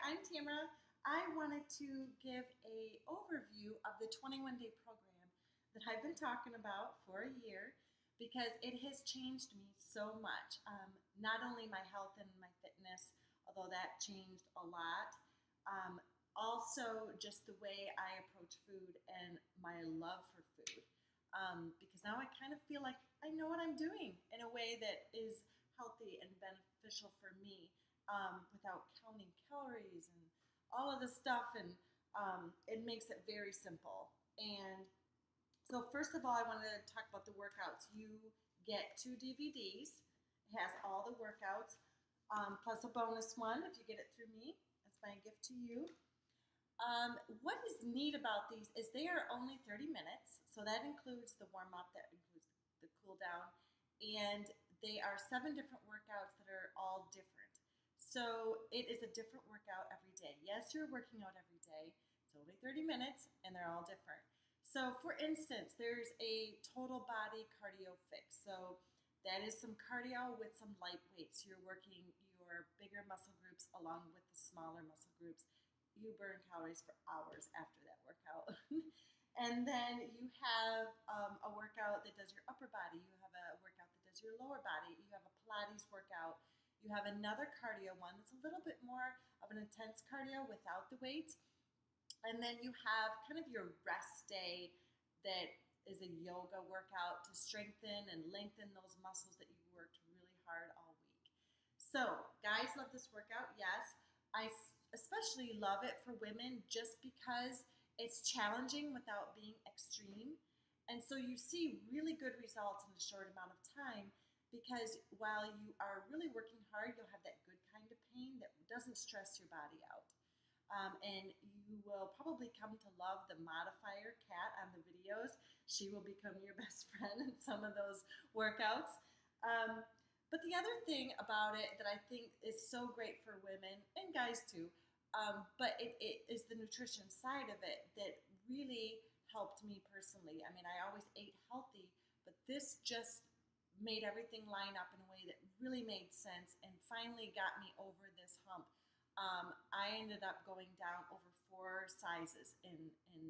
I'm Tamara. I wanted to give a overview of the 21-day program that I've been talking about for a year because it has changed me so much. Not only my health and my fitness, although that changed a lot, um, also just the way I approach food and my love for food. Because now I kind of feel like I know what I'm doing in a way that is healthy and beneficial for me without counting calories and all of the stuff. And it makes it very simple. And so, first of all, I wanted to talk about the workouts. You get 2 DVDs. It has all the workouts, plus a bonus one if you get it through me. That's my gift to you. What is neat about these is they are only 30 minutes, so that includes the warm up, that includes the cool down, and they are 7 different workouts that are all different. So it is a different workout every day. Yes, you're working out every day. It's only 30 minutes, and they're all different. So, for instance, there's a total body cardio fix. So that is some cardio with some light weights. You're working your bigger muscle groups along with the smaller muscle groups. You burn calories for hours after that workout. And then you have a workout that does your upper body. You have a workout that does your lower body. You have a Pilates workout. You have another cardio one that's a little bit more of an intense cardio without the weights. And then you have kind of your rest day that is a yoga workout to strengthen and lengthen those muscles that you worked really hard all week. So, guys love this workout, yes. I especially love it for women just because it's challenging without being extreme. And so you see really good results in a short amount of time because while you are really working hard, you'll have that good kind of pain that doesn't stress your body out. And you will probably come to love the modifier cat on the videos. She will become your best friend in some of those workouts. But the other thing about it that I think is so great for women and guys too, but it is the nutrition side of it that really helped me personally. I mean, I always ate healthy, but this just made everything line up in a way that really made sense and finally got me over this hump. I ended up going down over 4 sizes in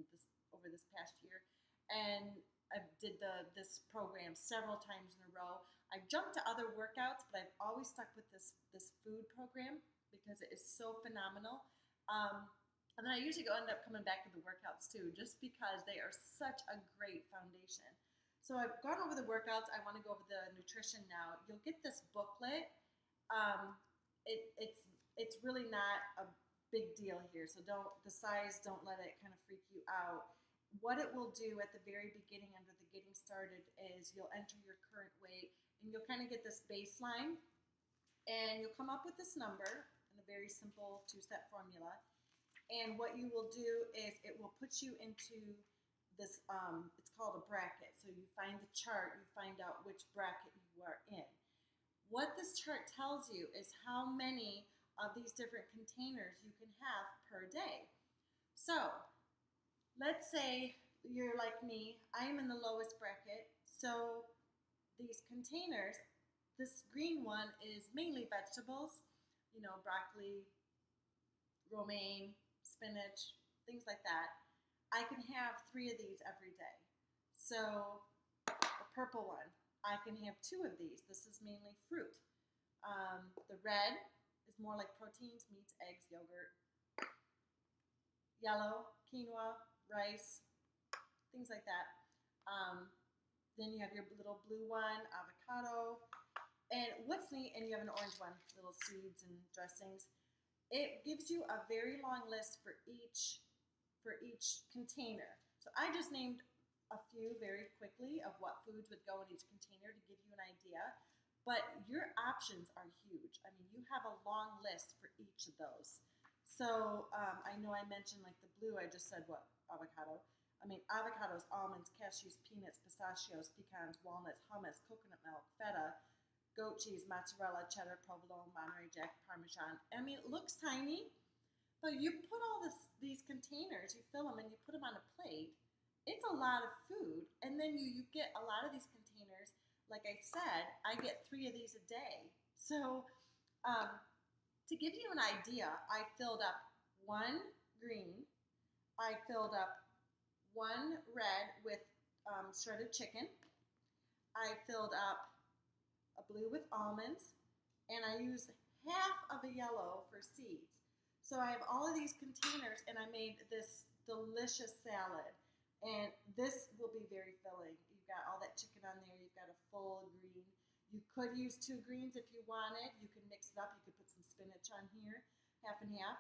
this over this past year, and I did this program several times in a row. I've jumped to other workouts, but I've always stuck with this food program because it is so phenomenal. And then I usually end up coming back to the workouts too, just because they are such a great foundation. So I've gone over the workouts. I want to go over the nutrition now. You'll get this booklet. Um, it's really not a big deal here. So don't let it kind of freak you out. What it will do at the very beginning under the getting started is you'll enter your current weight and you'll kind of get this baseline and you'll come up with this number in a very simple 2-step formula. And what you will do is it will put you into this, it's called a bracket. So you find the chart, you find out which bracket you are in. What this chart tells you is how many of these different containers you can have per day. So let's say you're like me, I am in the lowest bracket. So these containers, this green one is mainly vegetables, broccoli, romaine, spinach, things like that. I can have 3 of these every day. So the purple one, I can have 2 of these. This is mainly fruit. The red is more like proteins, meats, eggs, yogurt. Yellow, quinoa, rice, things like that. Then you have your little blue one, avocado. And what's neat, and you have an orange one, little seeds and dressings. It gives you a very long list for each container. So I just named a few very quickly of what foods would go in each container to give you an idea. But your options are huge. I mean, you have a long list for each of those. So I know I mentioned like the blue, I just said what? Avocado. I mean, avocados, almonds, cashews, peanuts, pistachios, pecans, walnuts, hummus, coconut milk, feta, goat cheese, mozzarella, cheddar, provolone, Monterey Jack, Parmesan. I mean, it looks tiny, but you put all these containers, you fill them, and you put them on a plate. It's a lot of food, and then you get a lot of these containers. Like I said, I get 3 of these a day. So To give you an idea, I filled up one green, I filled up one red with shredded chicken, I filled up a blue with almonds, and I used half of a yellow for seeds. So I have all of these containers, and I made this delicious salad. And this will be very filling. You've got all that chicken on there. You've got a full green. You could use two greens if you wanted. You can mix it up. You could put some spinach on here, half and half.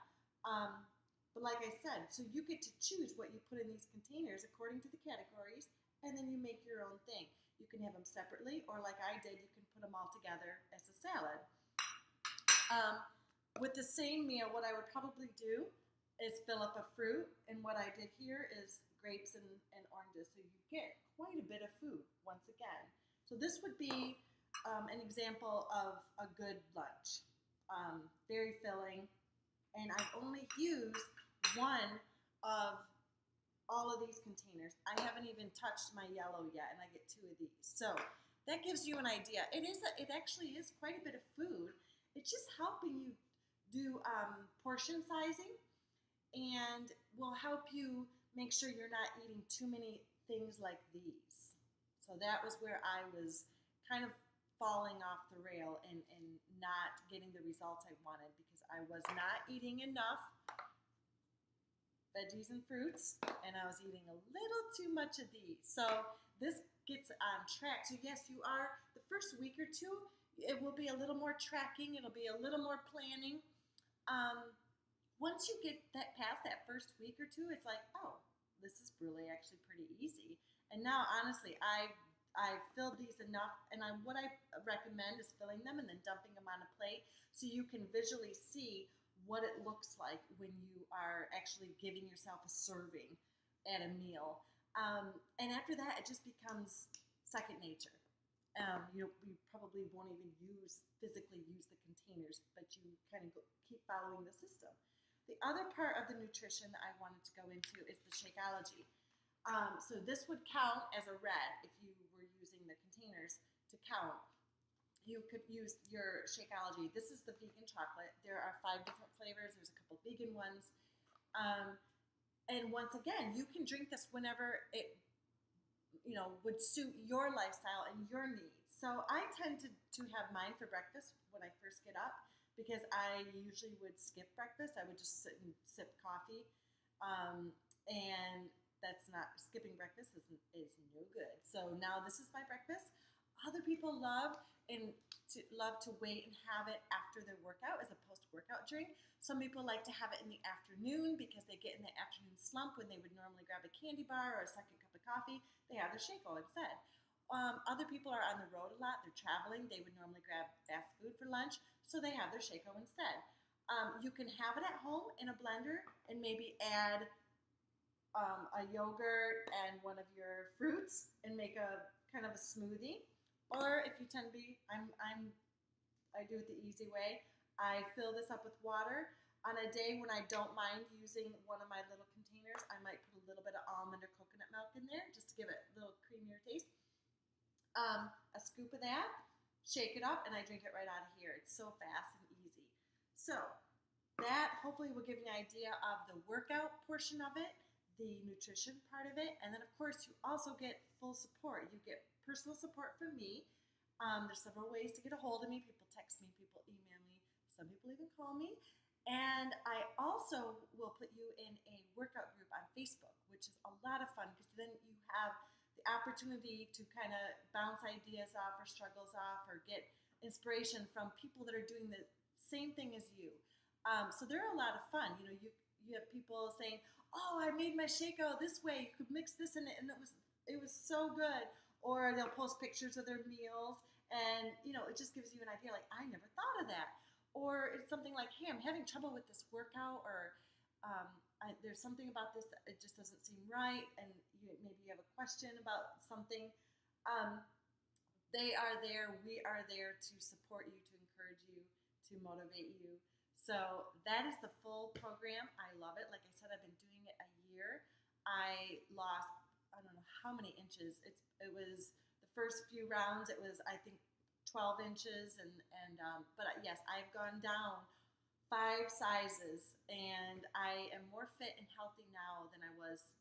But like I said, so you get to choose what you put in these containers according to the categories, and then you make your own thing. You can have them separately, or like I did, you can put them all together as a salad. With the same meal, what I would probably do is fill up a fruit, and what I did here is grapes and oranges, so you get quite a bit of food once again. So this would be an example of a good lunch. Very filling, and I've only used one of all of these containers. I haven't even touched my yellow yet, and I get two of these. So that gives you an idea. It actually is quite a bit of food. It's just helping you do portion sizing, and will help you make sure you're not eating too many things like these. So that was where I was kind of falling off the rail and not getting the results I wanted, because I was not eating enough veggies and fruits, and I was eating a little too much of these. So this gets on track. So yes, you are, the first week or two, it will be a little more tracking. It'll be a little more planning. Once you get that past that first week or two, it's like, oh, this is really actually pretty easy. And now, honestly, I've filled these enough, and what I recommend is filling them and then dumping them on a plate so you can visually see what it looks like when you are actually giving yourself a serving at a meal. And after that, it just becomes second nature. You probably won't even physically use the containers, but you kind of keep following the system. The other part of the nutrition that I wanted to go into is the Shakeology. So this would count as a red if you were using the containers to count. You could use your Shakeology. This is the vegan chocolate. There are 5 different flavors. There's a couple vegan ones. And once again, you can drink this whenever it would suit your lifestyle and your needs. So I tend to have mine for breakfast when I first get up, because I usually would skip breakfast. I would just sit and sip coffee. And that's not, skipping breakfast is no good. So now this is my breakfast. Other people love to wait and have it after their workout as a post-workout drink. Some people like to have it in the afternoon because they get in the afternoon slump when they would normally grab a candy bar or a second cup of coffee. They have their Shakeol instead. Other people are on the road a lot. They're traveling. They would normally grab fast food for lunch, so they have their Shakeol instead. You can have it at home in a blender and maybe add a yogurt and one of your fruits and make a kind of a smoothie. Or if you tend to be, I do it the easy way. I fill this up with water. On a day when I don't mind using one of my little containers, I might put a little bit of almond or coconut milk in there just to give it a little creamier taste. A scoop of that, shake it up, and I drink it right out of here. It's so fast and easy. So that hopefully will give you an idea of the workout portion of it, the nutrition part of it, and then of course you also get full support. You get personal support from me. There's several ways to get a hold of me. People text me, people email me, some people even call me. And I also will put you in a workout group on Facebook, which is a lot of fun, because then you have the opportunity to kind of bounce ideas off or struggles off or get inspiration from people that are doing the same thing as you. So they're a lot of fun. You have people saying, "Oh, I made my Shakeol this way. You could mix this in it, and it was so good." Or they'll post pictures of their meals, and it just gives you an idea. Like, I never thought of that. Or it's something like, "Hey, I'm having trouble with this workout," or there's something about this that it just doesn't seem right, and maybe you have a question about something. They are there. We are there to support you, to encourage you, to motivate you. So that is the full program. I love it. Like I said, I've been doing it a year. I lost, I don't know how many inches. It was the first few rounds. It was, I think, 12 inches, but yes, I've gone down 5 sizes, and I am more fit and healthy now than I was,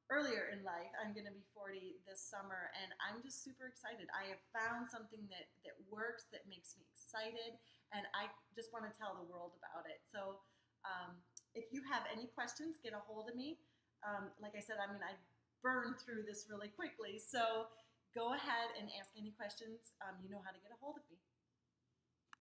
earlier in life. I'm going to be 40 this summer, and I'm just super excited. I have found something that works, that makes me excited, and I just want to tell the world about it. So, if you have any questions, get a hold of me. Like I said, I burn through this really quickly. So, go ahead and ask any questions. You know how to get a hold of me.